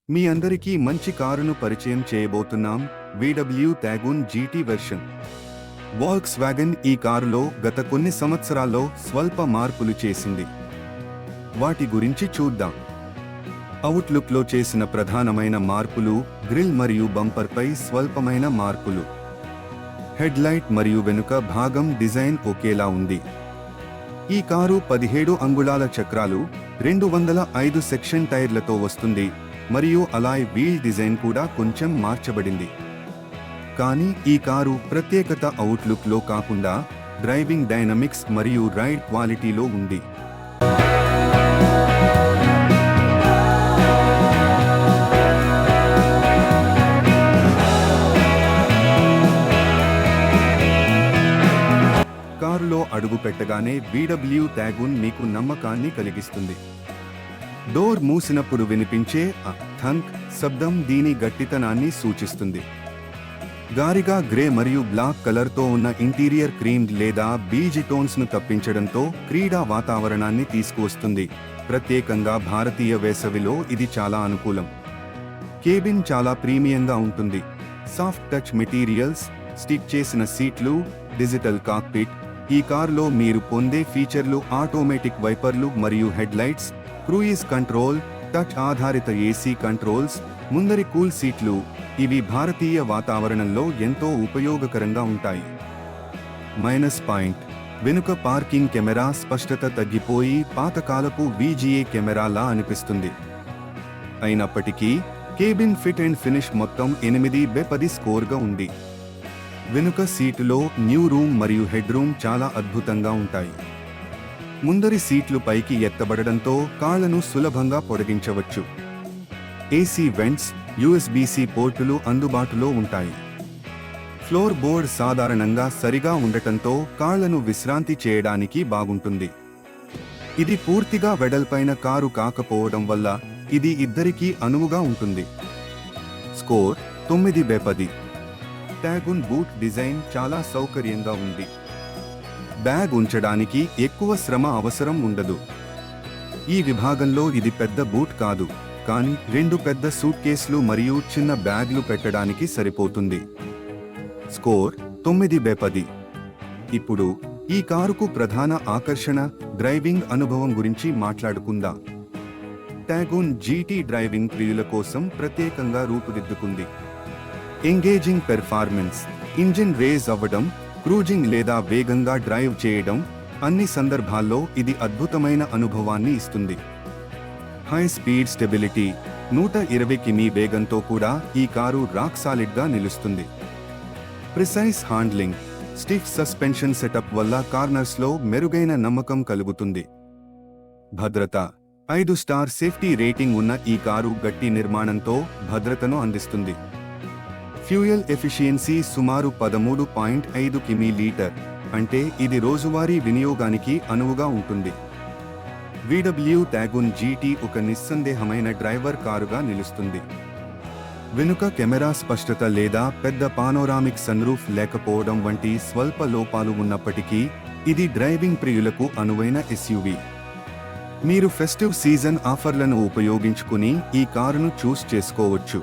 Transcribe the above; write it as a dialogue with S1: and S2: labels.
S1: మీ అందరికీ మంచి కారును పరిచయం చేయబోతున్నాం. VW Taigun GT version. Volkswagen ఈ కారులో గత కొన్ని సంవత్సరాల్లో స్వల్ప మార్పులు చేసింది. వాటి గురించి చూద్దాం. అవుట్లుక్లో చేసిన ప్రధానమైన మార్పులు, గ్రిల్ మరియు బంపర్పై స్వల్పమైన మార్పులు. హెడ్లైట్ మరియు వెనుక భాగం డిజైన్ ఒకేలా ఉంది. ఈ కారు 17 అంగుళాల చక్రాలు, 205 సెక్షన్ టైర్లతో వస్తుంది మరియు అలాయ్ వీల్ డిజైన్ కూడా కొంచెం మార్చబడింది. కానీ ఈ కారు ప్రత్యేకత అవుట్లుక్లో కాకుండా డ్రైవింగ్ డైనమిక్స్ మరియు రైడ్ క్వాలిటీలో ఉంది. కారులో అడుగు పెట్టగానే VW త్యాగూన్ మీకు నమ్మకాన్ని కలిగిస్తుంది. డోర్ మూసినప్పుడు వినిపించే థంక్ శబ్దం దీని గట్టితనాన్ని సూచిస్తుంది. గారిగా గ్రే మరియు బ్లాక్ కలర్తో ఉన్న ఇంటీరియర్ క్రీమ్ లేదా బీజ్ టోన్స్ను తప్పించడంతో క్రీడా వాతావరణాన్ని తీసుకువస్తుంది. ప్రత్యేకంగా భారతీయ వేసవిలో ఇది చాలా అనుకూలం. కేబిన్ చాలా ప్రీమియంగా ఉంటుంది. సాఫ్ట్ టచ్ మెటీరియల్స్, స్టిక్ చేసిన సీట్లు, డిజిటల్ కాక్పిట్. ఈ కారులో మీరు పొందే ఫీచర్లు ఆటోమేటిక్ వైపర్లు మరియు హెడ్లైట్స్, క్రూయిజ్ కంట్రోల్, టచ్ ఆధారిత AC కంట్రోల్స్, ముందరి కూల్ సీట్లు. ఇవి భారతీయ వాతావరణంలో ఎంతో ఉపయోగకరంగా ఉంటాయి. మైనస్ పాయింట్: వెనుక పార్కింగ్ కెమెరా స్పష్టత తగ్గిపోయి పాతకాలపు VGA కెమెరాలా అనిపిస్తుంది. అయినప్పటికీ కేబిన్ ఫిట్ అండ్ ఫినిష్ మొత్తం 8/10 స్కోర్గా ఉంది. వెనుక సీటులో న్యూ రూమ్ మరియు హెడ్ రూమ్ చాలా అద్భుతంగా ఉంటాయి. ముందరి సీట్లు పైకి ఎత్తబడడంతో కాళ్లను సులభంగా పొడిగించవచ్చు. AC వెంట్స్, USB-C పోర్టులు అందుబాటులో ఉంటాయి. ఫ్లోర్ బోర్డ్ సాధారణంగా సరిగా ఉండటంతో కాళ్లను విశ్రాంతి చేయడానికి బాగుంటుంది. ఇది పూర్తిగా వెడల్పైన కారు కాకపోవడం వల్ల ఇది ఇద్దరికీ అనువుగా ఉంటుంది. స్కోర్ 9/10. త్యాగూన్ బూట్ డిజైన్ చాలా సౌకర్యంగా ఉంది. బ్యాగ్ ఉంచడానికి ఎక్కువ శ్రమ అవసరం ఉండదు. ఈ విభాగంలో ఇది పెద్ద బూట్ కాదు, కానీ 2 పెద్ద సూట్ కేసులు మరియు చిన్న బ్యాగ్లు పెట్టడానికి సరిపోతుంది. స్కోర్ 9/10. ఇప్పుడు ఈ కారుకు ప్రధాన ఆకర్షణ డ్రైవింగ్ అనుభవం గురించి మాట్లాడుకుందాం. త్యాగూన్ GT డ్రైవింగ్ ప్రియుల కోసం ప్రత్యేకంగా రూపుదిద్దుకుంది. ఎంగేజింగ్ పెర్ఫార్మెన్స్, ఇంజిన్ రేజ్ అవ్వడం, క్రూజింగ్ లేదా వేగంగా డ్రైవ్ చేయడం, అన్ని సందర్భాల్లో ఇది అద్భుతమైన అనుభవాన్ని ఇస్తుంది. హై స్పీడ్ స్టెబిలిటీ, 120 కిమీ వేగంతో కూడా ఈ కారు రాక్ సాలిడ్గా నిలుస్తుంది. Precise handling, stiff suspension setup వల్ల కార్నర్స్లో మెరుగైన నమ్మకం కలుగుతుంది. భద్రత, 5 స్టార్ సేఫ్టీ రేటింగ్ ఉన్న ఈ కారు గట్టి నిర్మాణంతో భద్రతను అందిస్తుంది. ఫ్యూయల్ ఎఫిషియన్సీ సుమారు 13.5 కిమీ లీటర్, అంటే ఇది రోజువారీ వినియోగానికి అనువుగా ఉంటుంది. VW త్యాగూన్ GT ఒక నిస్సందేహమైన డ్రైవర్ కారుగా నిలుస్తుంది. వెనుక కెమెరా స్పష్టత లేదా పెద్ద పానోరామిక్ సన్రూఫ్ లేకపోవడం వంటి స్వల్ప లోపాలు ఉన్నప్పటికీ ఇది డ్రైవింగ్ ప్రియులకు అనువైన SUV. మీరు ఫెస్టివ్ సీజన్ ఆఫర్లను ఉపయోగించుకుని ఈ కారును చూస్ చేసుకోవచ్చు.